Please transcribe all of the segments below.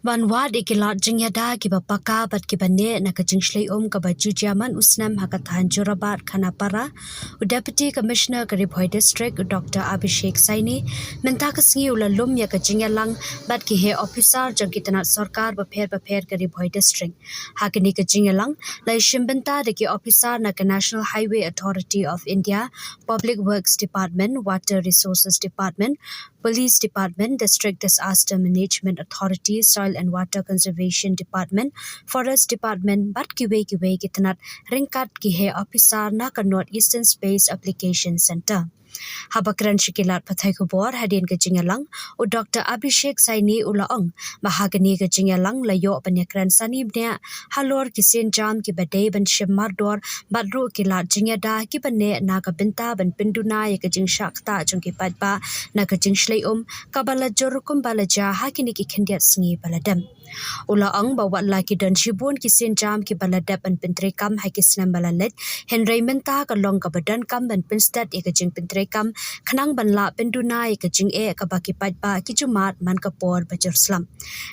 Ban wad ikilat jingïada kiba paka bat kiba ne na ka jingshlei kaba jujaman usnam hakathan Jorabat-Khanapara Deputy Commissioner ka Riew District Dr. Abhishek Saini menta ka sngi ula lum ya ka jingïalang bat ki he officer jang ki tnad sorkar ba pher ka Riew District hakini ka jingïalang lai shimbenta de ki officer na ka National Highway Authority of India Public Works Department Water Resources Department Police Department, District Disaster Management Authority, Soil and Water Conservation Department, Forest Department, bat kiwe kitanat ringkat kihe officer na ka North Eastern Space Application Center. Habakran shikilat pathai khubor hadin ke jingïalang o Dr. Abhishek Saini ulaong mahagani ke jingïalang layo panyakran sanibnya halor kisin jam ki badai ban shemardor badru kilat jingïada ki bane na ka binta ban pinduna ya ke jingshakta jong ki paidbah na ka jingshlei kabala jorukum balaja hakini ki khendiat sngi baladam ulaong bawa laki dan shibun kisin jam ki baladap ban pintrekam hakisnam balalet henry menta ka long ka badan kam ban pinstat ya ke jing kam khanang banla penduna ka jing ka baki paidbah ki jumat man ka por bajur slam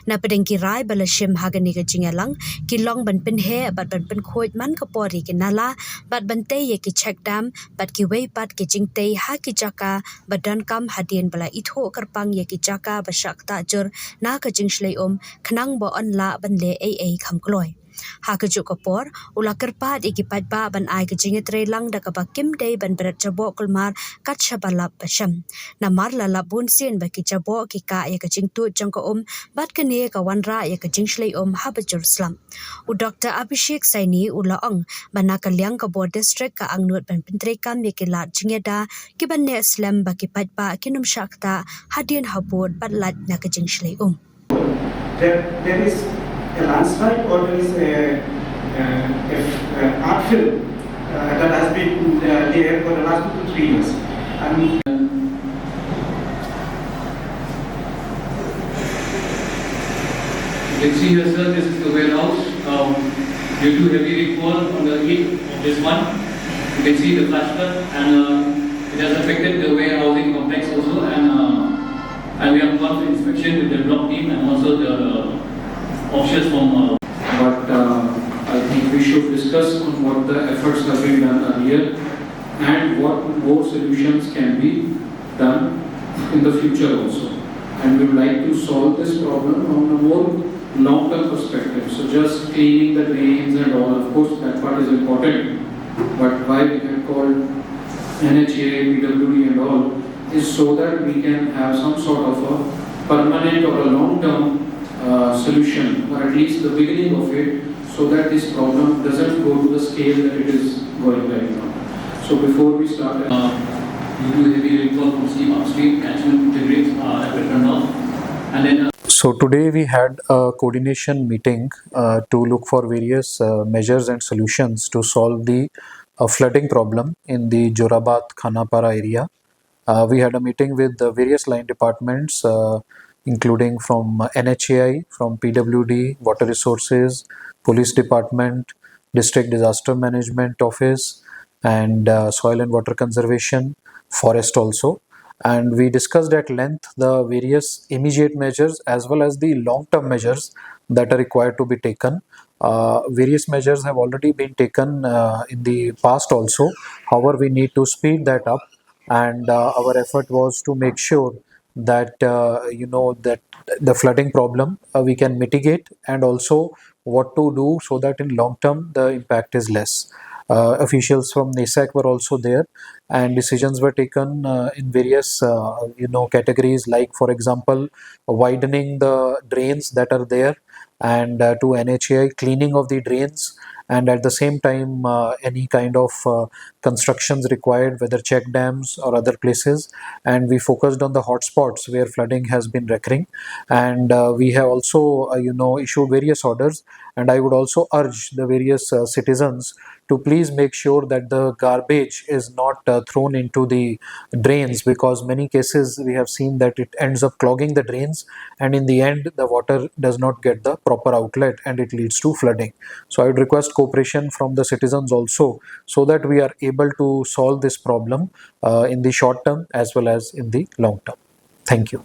na pedengki rai balashim hagani ka jingïalang ki long ban pinhe bat ban pin khoit man ka pori ki nala bat ban te ye ki check dam bat ki wei pat ki jing te ha ki jaka badan kam hadin bala itho karpang ye ki jaka bashakta jur na ka jingshlei khanang bo anla ban le ai khamkloi Hakaju kapor ula kerpat iki paidbah ban ai ke jingitre lang da kaba kim day ban berat jabo kulmar kat shabalap basham namar lala bun sin baki jabo ki ka ya ke jingtu jangko bat kene ka wanra ya ke jingshlei habajur slam u Dr. Abhishek Saini ula banaka Lyngba district ka angnut ban pintrekam ya ke lat jingïada ki ban ne slam baki paidbah kinum shakta hadin habur bat lat na ke jingshlei There is a landslide or there is a art film that has been there for the last 2 to 3 years. And you can see here, sir, this is the warehouse. Due to heavy rainfall on the heat of this month, you can see the flash flood, and it has affected the warehousing complex also. And we have gone for inspection with the block team and also the officials from. But I think we should discuss on what the efforts have been done earlier and what more solutions can be done in the future also. And we would like to solve this problem on a more long-term perspective. So just cleaning the drains and all, of course, that part is important. But why we have called NHA, PWD and all, is so that we can have some sort of a permanent or a long-term solution, or at least the beginning of it, so that this problem doesn't go to the scale that it is going right now. So before we start, due to heavy rainfall from sea upstream, catchment the drains have been turned off, and then. So today we had a coordination meeting to look for various measures and solutions to solve the flooding problem in the Jorabat-Khanapara area. We had a meeting with the various line departments, including from NHAI, from PWD, Water Resources, Police Department, District Disaster Management Office, and Soil and Water Conservation, Forest also. And we discussed at length the various immediate measures as well as the long-term measures that are required to be taken. Various measures have already been taken in the past also. However, we need to speed that up, and our effort was to make sure that that the flooding problem we can mitigate, and also what to do so that in long term the impact is less. Officials from NESAC were also there, and decisions were taken in various categories, like for example widening the drains that are there, and to NHAI cleaning of the drains, and at the same time any kind of constructions required, whether check dams or other places. And we focused on the hotspots where flooding has been recurring, and we have also issued various orders. And I would also urge the various citizens to please make sure that the garbage is not thrown into the drains, because many cases we have seen that it ends up clogging the drains, and in the end the water does not get the proper outlet and it leads to flooding. So I would request cooperation from the citizens also, so that we are able to solve this problem in the short term as well as in the long term. Thank you.